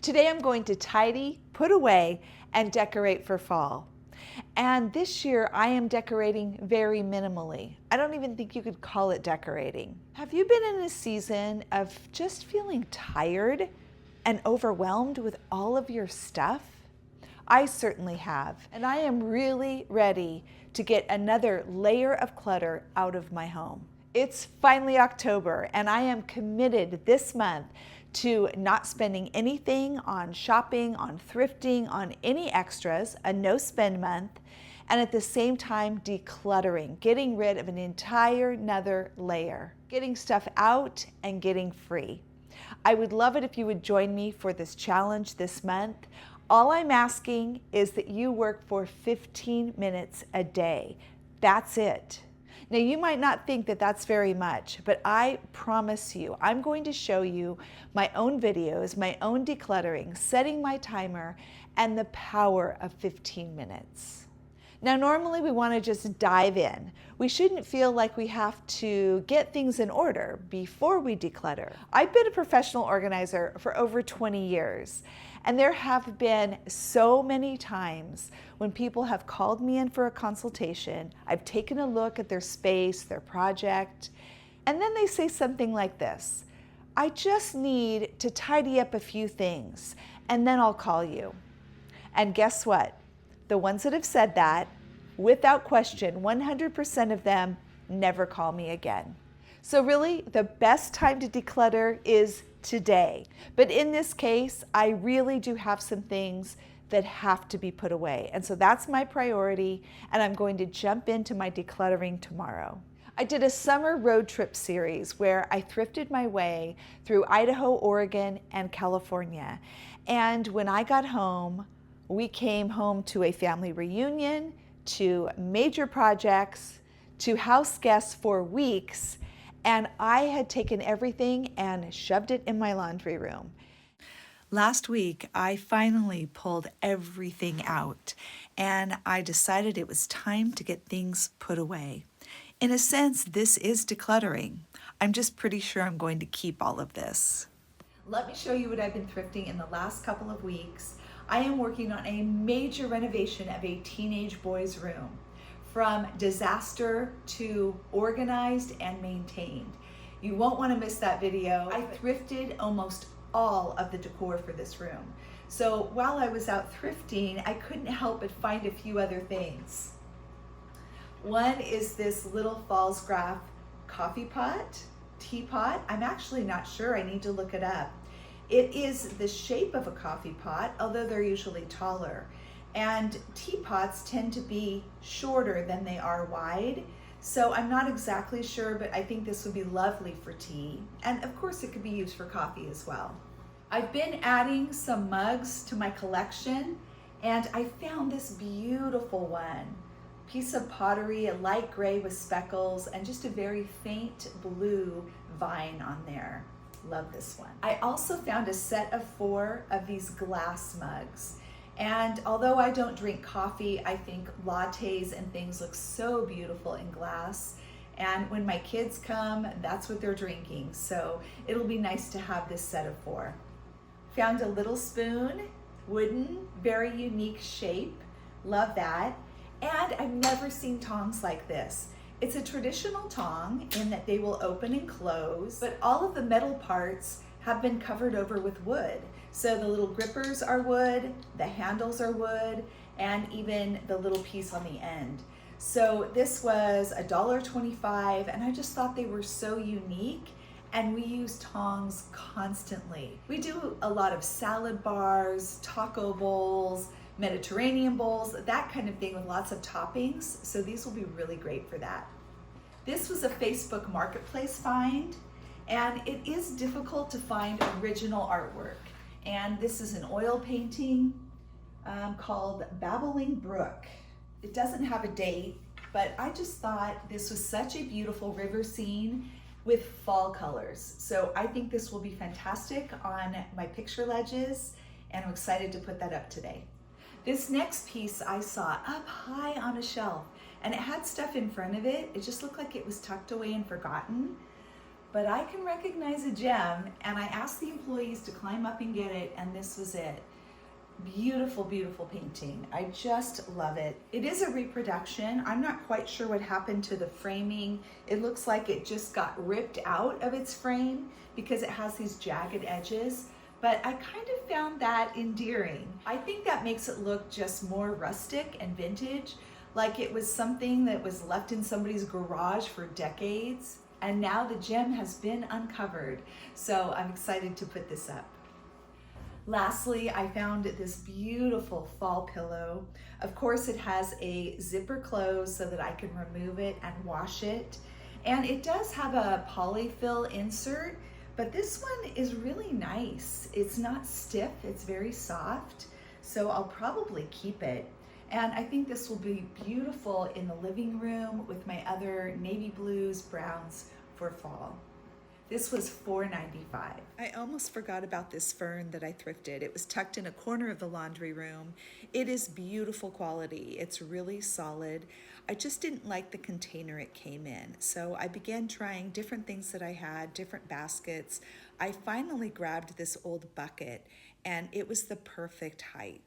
Today I'm going to tidy, put away, and decorate for fall. And this year I am decorating very minimally. I don't even think you could call it decorating. Have you been in a season of just feeling tired and overwhelmed with all of your stuff? I certainly have, and I am really ready to get another layer of clutter out of my home. It's finally October, and I am committed this month to not spending anything on shopping, on thrifting, on any extras, a no spend month, and at the same time decluttering, getting rid of an entire another layer, getting stuff out and getting free. I would love it if you would join me for this challenge this month. All I'm asking is that you work for 15 minutes a day. That's it. Now, you might not think that that's very much, but I promise you, I'm going to show you my own videos, my own decluttering, setting my timer, and the power of 15 minutes. Now, normally we want to just dive in. We shouldn't feel like we have to get things in order before we declutter. I've been a professional organizer for over 20 years, and there have been so many times when people have called me in for a consultation. I've taken a look at their space, their project, and then they say something like this: I just need to tidy up a few things, and then I'll call you. And guess what? The ones that have said that, without question, 100% of them never call me again. So really, the best time to declutter is today. But in this case, I really do have some things that have to be put away. And so that's my priority, and I'm going to jump into my decluttering tomorrow. I did a summer road trip series where I thrifted my way through Idaho, Oregon, and California. And when I got home, we came home to a family reunion, to major projects, to house guests for weeks, and I had taken everything and shoved it in my laundry room. Last week, I finally pulled everything out, and I decided it was time to get things put away. In a sense, this is decluttering. I'm just pretty sure I'm going to keep all of this. Let me show you what I've been thrifting in the last couple of weeks. I am working on a major renovation of a teenage boy's room. From disaster to organized and maintained. You won't want to miss that video. I thrifted almost all of the decor for this room. So while I was out thrifting, I couldn't help but find a few other things. One is this little Fallsgraf coffee pot, teapot. I'm actually not sure, I need to look it up. It is the shape of a coffee pot, although they're usually taller. And teapots tend to be shorter than they are wide. So I'm not exactly sure, but I think this would be lovely for tea. And of course it could be used for coffee as well. I've been adding some mugs to my collection, and I found this beautiful one. Piece of pottery, a light gray with speckles, and just a very faint blue vine on there. Love this one. I also found a set of 4 of these glass mugs. And although I don't drink coffee, I think lattes and things look so beautiful in glass. And when my kids come, that's what they're drinking. So it'll be nice to have this set of 4. Found a little spoon, wooden, very unique shape. Love that. And I've never seen tongs like this. It's a traditional tong in that they will open and close, but all of the metal parts have been covered over with wood. So the little grippers are wood, the handles are wood, and even the little piece on the end. So this was $1.25, and I just thought they were so unique, and we use tongs constantly. We do a lot of salad bars, taco bowls, Mediterranean bowls, that kind of thing with lots of toppings, so these will be really great for that. This was a Facebook Marketplace find, and it is difficult to find original artwork. And this is an oil painting called Babbling Brook. It doesn't have a date, but I just thought this was such a beautiful river scene with fall colors. So I think this will be fantastic on my picture ledges, and I'm excited to put that up today. This next piece I saw up high on a shelf, and it had stuff in front of it. It just looked like it was tucked away and forgotten. but I can recognize a gem, and I asked the employees to climb up and get it, and this was it. Beautiful, beautiful painting. I just love it. It is a reproduction. I'm not quite sure what happened to the framing. It looks like it just got ripped out of its frame because it has these jagged edges, but I kind of found that endearing. I think that makes it look just more rustic and vintage, like it was something that was left in somebody's garage for decades, and now the gem has been uncovered. So I'm excited to put this up. Lastly, I found this beautiful fall pillow. Of course, it has a zipper close so that I can remove it and wash it. And it does have a polyfill insert, but this one is really nice. It's not stiff, it's very soft, so I'll probably keep it. And I think this will be beautiful in the living room with my other navy blues, browns for fall. This was $4.95. I almost forgot about this fern that I thrifted. It was tucked in a corner of the laundry room. It is beautiful quality. It's really solid. I just didn't like the container it came in. So I began trying different things that I had, different baskets. I finally grabbed this old bucket, and it was the perfect height.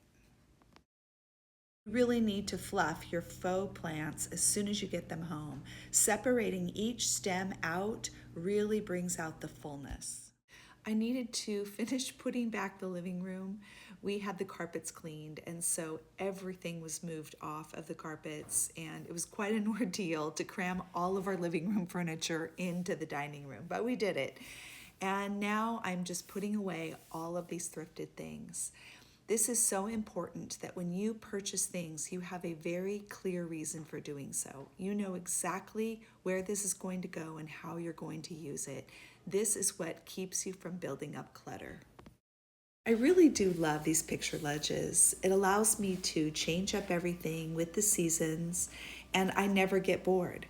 You really need to fluff your faux plants as soon as you get them home. Separating each stem out really brings out the fullness. I needed to finish putting back the living room. We had the carpets cleaned, and so everything was moved off of the carpets, and it was quite an ordeal to cram all of our living room furniture into the dining room, but we did it. And now I'm just putting away all of these thrifted things. This is so important that when you purchase things, you have a very clear reason for doing so. You know exactly where this is going to go and how you're going to use it. This is what keeps you from building up clutter. I really do love these picture ledges. It allows me to change up everything with the seasons, and I never get bored.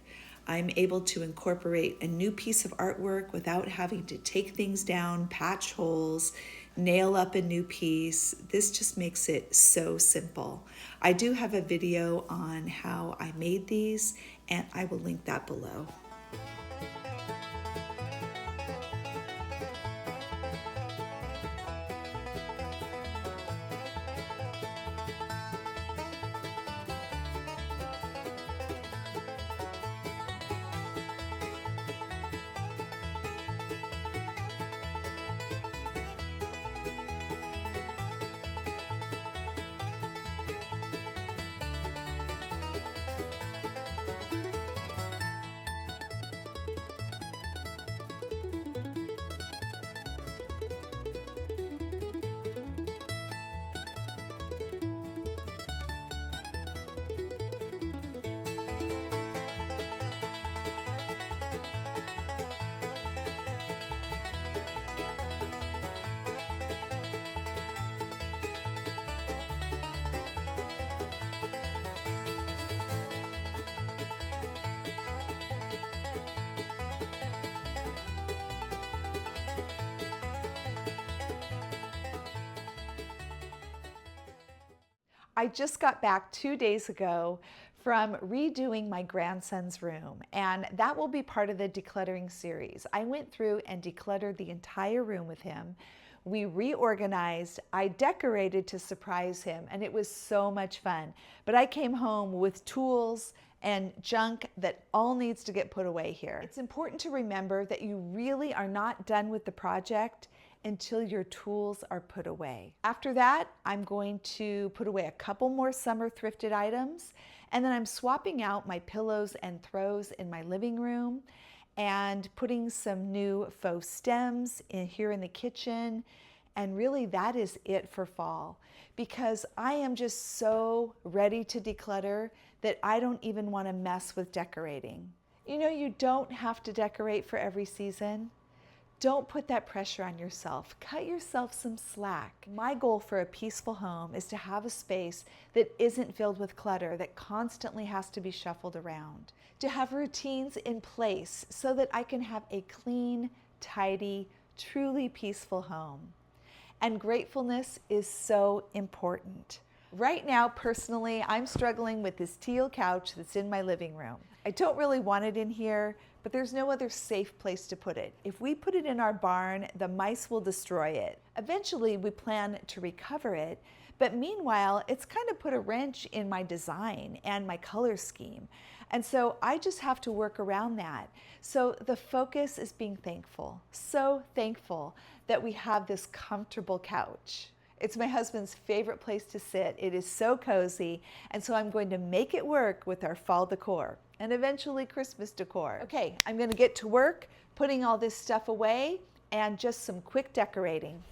I'm able to incorporate a new piece of artwork without having to take things down, patch holes, nail up a new piece. This just makes it so simple. I do have a video on how I made these, and I will link that below. I just got back 2 days ago from redoing my grandson's room, and that will be part of the decluttering series. I went through and decluttered the entire room with him. We reorganized, I decorated to surprise him, and it was so much fun. But I came home with tools and junk that all needs to get put away here. It's important to remember that you really are not done with the project until your tools are put away. After that, I'm going to put away a couple more summer thrifted items, and then I'm swapping out my pillows and throws in my living room and putting some new faux stems here in the kitchen. And really that is it for fall, because I am just so ready to declutter that I don't even want to mess with decorating. You know, you don't have to decorate for every season. Don't put that pressure on yourself. Cut yourself some slack. My goal for a peaceful home is to have a space that isn't filled with clutter, that constantly has to be shuffled around. To have routines in place so that I can have a clean, tidy, truly peaceful home. And gratefulness is so important. Right now, personally, I'm struggling with this teal couch that's in my living room. I don't really want it in here, but there's no other safe place to put it. If we put it in our barn, the mice will destroy it. Eventually, we plan to recover it, but meanwhile, it's kind of put a wrench in my design and my color scheme. And so I just have to work around that. So the focus is being thankful, so thankful that we have this comfortable couch. It's my husband's favorite place to sit. It is so cozy, and so I'm going to make it work with our fall decor and eventually Christmas decor. Okay, I'm going to get to work putting all this stuff away and just some quick decorating.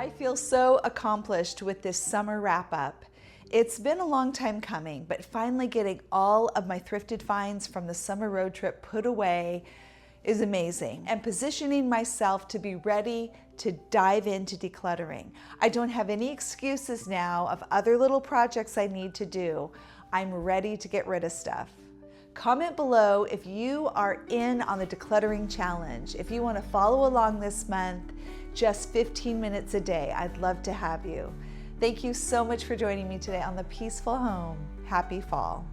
I feel so accomplished with this summer wrap up. It's been a long time coming, but finally getting all of my thrifted finds from the summer road trip put away is amazing, and positioning myself to be ready to dive into decluttering. I don't have any excuses now of other little projects I need to do. I'm ready to get rid of stuff. Comment below if you are in on the decluttering challenge. If you want to follow along this month, just 15 minutes a day. I'd love to have you. Thank you so much for joining me today on The Peaceful Home. Happy fall.